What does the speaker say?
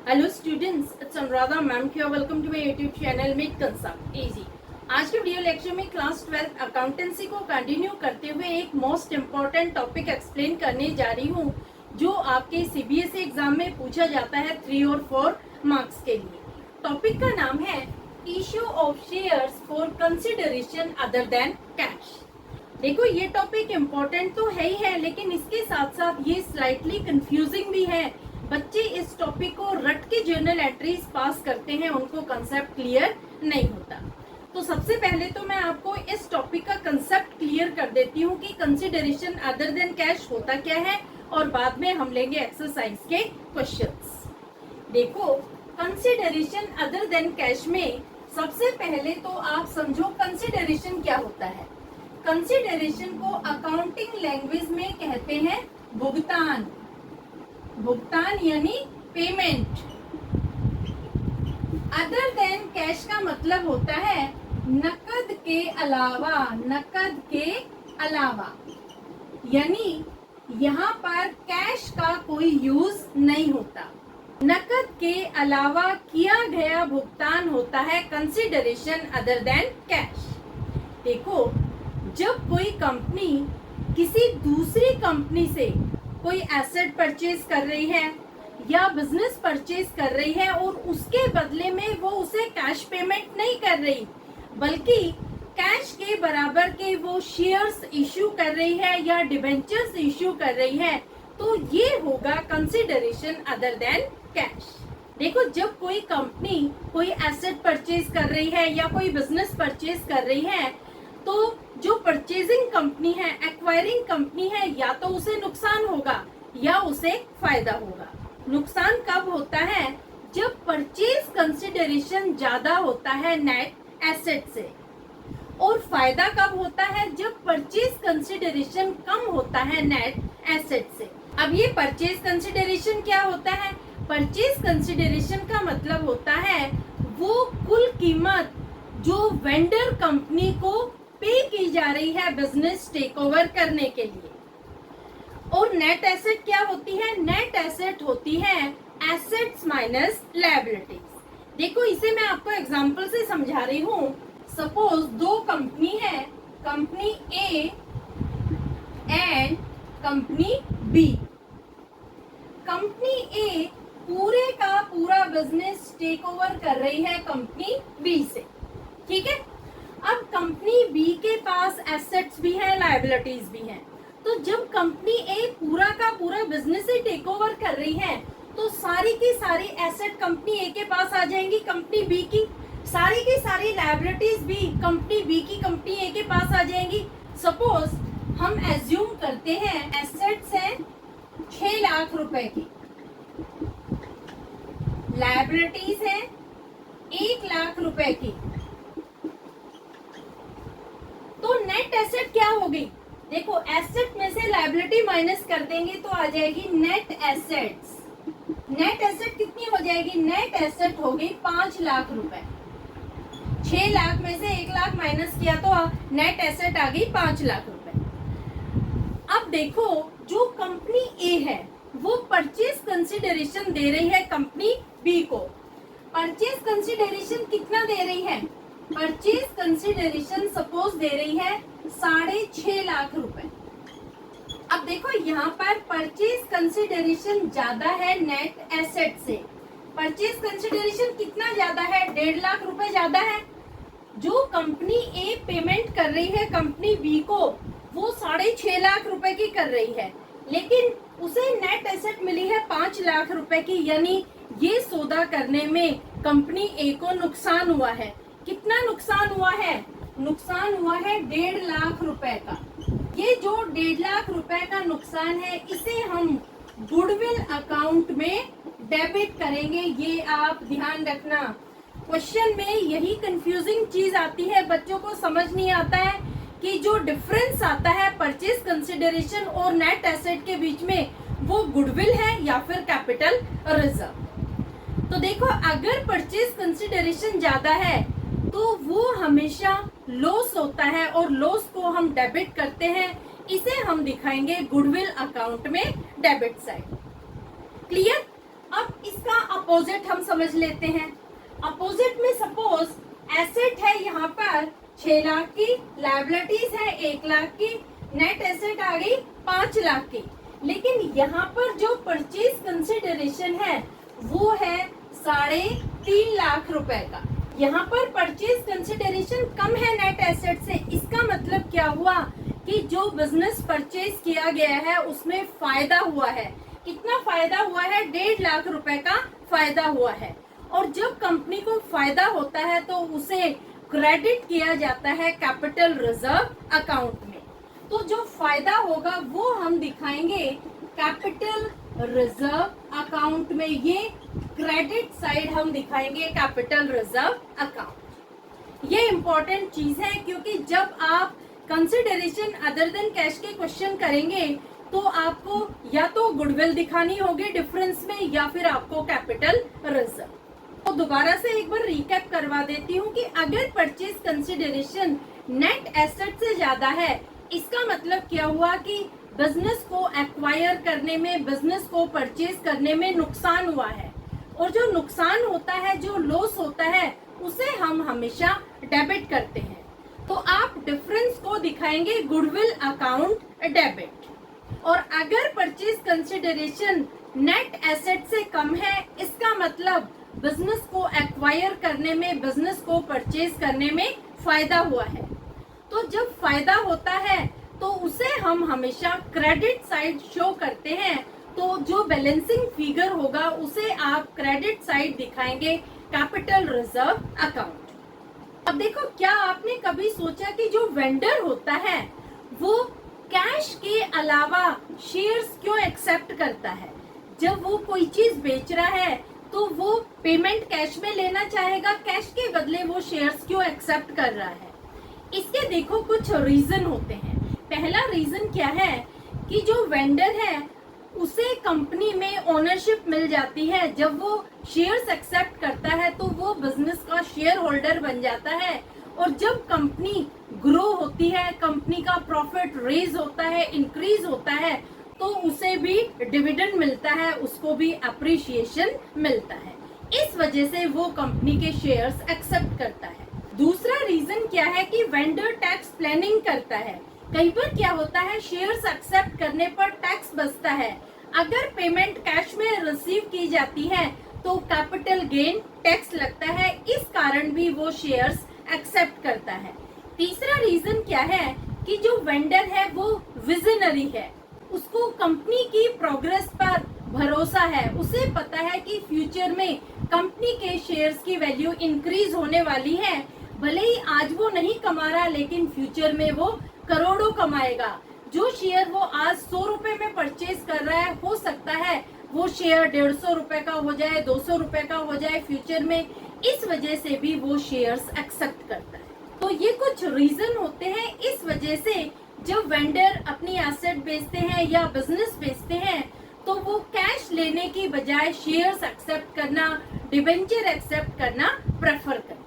Hello students, it's Anuradha ma'am here. Welcome to my YouTube channel make concept easy. आज के video lecture में class 12 accountancy को continue करते हुए एक मोस्ट इम्पॉर्टेंट टॉपिक एक्सप्लेन करने जा रही हूँ, जो आपके सीबीएसई एग्जाम में पूछा जाता है 3 और 4 मार्क्स के लिए। टॉपिक का नाम है issue of shares for consideration other than cash. देखो, ये टॉपिक इम्पोर्टेंट तो है ही है, लेकिन इसके साथ साथ ये स्लाइटली कंफ्यूजिंग भी है। बच्चे इस टॉपिक को रट के जर्नल एंट्रीज पास करते हैं, उनको कंसेप्ट क्लियर नहीं होता। तो सबसे पहले तो मैं आपको इस टॉपिक का कंसेप्ट क्लियर कर देती हूँ कि कंसिडरेशन अदर देन कैश होता क्या है, और बाद में हम लेंगे एक्सरसाइज के क्वेश्चंस। देखो, कंसिडरेशन अदर देन कैश में सबसे पहले तो आप समझो कंसिडरेशन क्या होता है। कंसिडरेशन को अकाउंटिंग लैंग्वेज में कहते हैं भुगतान। भुगतान यानी पेमेंट। अदर देन कैश का मतलब होता है नकद के अलावा। नकद के अलावा यानी यहाँ पर कैश का कोई यूज नहीं होता। नकद के अलावा किया गया भुगतान होता है कंसिडरेशन अदर देन कैश। देखो, जब कोई कंपनी किसी दूसरी कंपनी से कोई एसेट परचेज कर रही है या बिजनेस परचेज कर रही है और उसके बदले में वो उसे कैश पेमेंट नहीं कर रही, बल्कि कैश के बराबर के वो शेयर्स इश्यू कर रही है या डिबेंचर्स इश्यू कर रही है, तो ये होगा कंसिडरेशन अदर देन कैश। देखो, जब कोई कंपनी कोई एसेट परचेज कर रही है या कोई बिजनेस परचेज कर रही है, तो जो परचेजिंग कंपनी है, एक्वायरिंग कंपनी है, या तो उसे नुकसान होगा या उसे फायदा होगा। नुकसान कब होता है? जब परचेज कंसिडरेशन ज्यादा होता है नेट एसेट से। और फायदा कब होता है? जब परचेज कंसिडरेशन कम होता है नेट एसेट से। अब ये परचेज कंसिडरेशन क्या होता है? परचेज कंसिडरेशन का मतलब होता है वो कुल कीमत जो वेंडर कंपनी को पे की जा रही है बिजनेस टेक ओवर करने के लिए। और नेट एसेट क्या होती है? नेट एसेट होती है एसेट्स माइनस लायबिलिटीज। देखो, इसे मैं आपको एग्जांपल से समझा रही हूँ। सपोज दो कंपनी है, company A and company B. Company A पूरे का पूरा बिजनेस टेक ओवर कर रही है कंपनी बी से, ठीक है। अब कंपनी बी के पास एसेट्स भी हैं, लायबिलिटीज भी हैं। तो जब कंपनी ए पूरा का पूरा बिजनेस ही टेक ओवर कर रही है, तो सारी की सारी एसेट कंपनी ए के पास आ जाएंगी कंपनी बी की, सारी की सारी लायबिलिटीज भी कंपनी बी की कंपनी ए के पास आ जाएंगी। सपोज हम एज्यूम करते हैं एसेट्स हैं 6 लाख रुपए की, लायबिलिटीज है 1 लाख रुपए की। तो नेट एसेट क्या होगी? देखो, एसेट में से लायबिलिटी माइनस कर देंगे तो आ जाएगी नेट एसेट्स। नेट एसेट कितनी हो जाएगी? नेट एसेट होगी 5 लाख रुपए। 6 लाख में से 1 लाख माइनस किया तो नेट एसेट आ गई 5 लाख रुपए। अब देखो, जो कंपनी ए है वो परचेज कंसिडरेशन दे रही है कंपनी बी को। परचेज कंसिडरेशन कितना दे रही है? परचेज कंसिडरेशन सपोज दे रही है 6.5 लाख रुपए। अब देखो, यहाँ पर परचेज कंसिडरेशन ज्यादा है नेट एसेट से। परचेज कंसिडरेशन कितना ज्यादा है? 1.5 लाख रुपए ज्यादा है। जो कंपनी ए पेमेंट कर रही है कंपनी बी को, वो 6.5 लाख रुपए की कर रही है, लेकिन उसे नेट एसेट मिली है 5 लाख रुपए की। यानी ये सौदा करने में कंपनी ए को नुकसान हुआ है। कितना नुकसान हुआ है? नुकसान हुआ है 1.5 लाख रुपए का। ये जो 1.5 लाख रुपए का नुकसान है, इसे हम गुडविल अकाउंट में डेबिट करेंगे। ये आप ध्यान रखना, क्वेश्चन में यही कंफ्यूजिंग चीज आती है, बच्चों को समझ नहीं आता है कि जो डिफरेंस आता है परचेज कंसिडरेशन और नेट एसेट के बीच में, वो गुडविल है या फिर कैपिटल रिजर्व। तो देखो, अगर परचेज कंसिडरेशन ज्यादा है तो वो हमेशा लॉस होता है, और लॉस को हम डेबिट करते हैं। इसे हम दिखाएंगे गुडविल अकाउंट में डेबिट साइड। क्लियर? अब इसका अपोजिट हम समझ लेते हैं। अपोजिट में सपोज एसेट है यहाँ पर 6 लाख की, लायबिलिटीज है 1 लाख की, नेट एसेट आ गई 5 लाख की। लेकिन यहाँ पर जो परचेज कंसिडरेशन है वो है 3.5 लाख रुपए का। यहाँ पर परचेज कंसिडरेशन कम है नेट एसेट से। इसका मतलब क्या हुआ कि जो बिजनेस परचेज किया गया है उसमें फायदा हुआ है। कितना फायदा हुआ है? 1.5 लाख रुपए का फायदा हुआ है। और जब कंपनी को फायदा होता है तो उसे क्रेडिट किया जाता है कैपिटल रिजर्व अकाउंट में। तो जो फायदा होगा वो हम दिखाएंगे कैपिटल रिजर्व अकाउंट में। ये क्रेडिट साइड हम दिखाएंगे कैपिटल रिजर्व अकाउंट। ये इंपॉर्टेंट चीज है क्योंकि जब आप कंसिडरेशन अदर देन कैश के क्वेश्चन करेंगे तो आपको या तो गुडविल दिखानी होगी डिफरेंस में या फिर आपको कैपिटल रिजर्व। तो दोबारा से एक बार रिकैप करवा देती हूँ कि अगर परचेज कंसिडरेशन नेट एसेट से ज्यादा है, इसका मतलब क्या हुआ कि बिजनेस को एक्वायर करने में, बिजनेस को परचेज करने में नुकसान हुआ है। और जो नुकसान होता है, जो लॉस होता है, उसे हम हमेशा डेबिट करते हैं। तो आप डिफरेंस को दिखाएंगे गुडविल अकाउंट डेबिट। और अगर परचेज कंसिडरेशन नेट एसेट से कम है, इसका मतलब बिजनेस को एक्वायर करने में, बिजनेस को परचेज करने में फायदा हुआ है। तो जब फायदा होता है तो उसे हम हमेशा क्रेडिट साइड शो करते हैं। तो जो बैलेंसिंग फिगर होगा उसे आप क्रेडिट साइड दिखाएंगे कैपिटल रिजर्व अकाउंट। अब देखो, क्या आपने कभी सोचा कि जो वेंडर होता है वो कैश के अलावा शेयर्स क्यों एक्सेप्ट करता है? जब वो कोई चीज बेच रहा है तो वो पेमेंट कैश में लेना चाहेगा, कैश के बदले वो शेयर्स क्यों एक्सेप्ट कर रहा है? इसके देखो कुछ रीजन होते हैं। पहला रीजन क्या है कि जो वेंडर है उसे कंपनी में ओनरशिप मिल जाती है। जब वो शेयर्स एक्सेप्ट करता है तो वो बिजनेस का शेयर होल्डर बन जाता है। और जब कंपनी ग्रो होती है, कंपनी का प्रॉफिट रेज होता है, इंक्रीज होता है, तो उसे भी डिविडेंड मिलता है, उसको भी अप्रिशिएशन मिलता है। इस वजह से वो कंपनी के शेयर्स एक्सेप्ट करता है। दूसरा रीजन क्या है कि वेंडर टैक्स प्लानिंग करता है। कई बार क्या होता है, शेयर्स एक्सेप्ट करने पर टैक्स बचता है। अगर पेमेंट कैश में रिसीव की जाती है तो कैपिटल गेन टैक्स लगता है। इस कारण भी वो शेयर्स एक्सेप्ट करता है। तीसरा रीजन क्या है कि जो वेंडर है वो विजनरी है। उसको कंपनी की प्रोग्रेस पर भरोसा है। उसे पता है कि फ्यूचर में कंपनी के शेयर्स की वैल्यू इंक्रीज होने वाली है। भले ही आज वो नहीं कमा रहा, लेकिन फ्यूचर में वो करोड़ों कमाएगा। जो शेयर वो आज 100 रुपए में परचेज कर रहा है, हो सकता है वो शेयर 150 रुपए का हो जाए, 200 रुपए का हो जाए फ्यूचर में। इस वजह से भी वो शेयर्स एक्सेप्ट करता है। तो ये कुछ रीजन होते हैं। इस वजह से जब वेंडर अपनी एसेट बेचते हैं या बिजनेस बेचते हैं तो वो कैश लेने की बजाय शेयर्स एक्सेप्ट करना, डिबेंचर एक्सेप्ट करना प्रेफर करते हैं।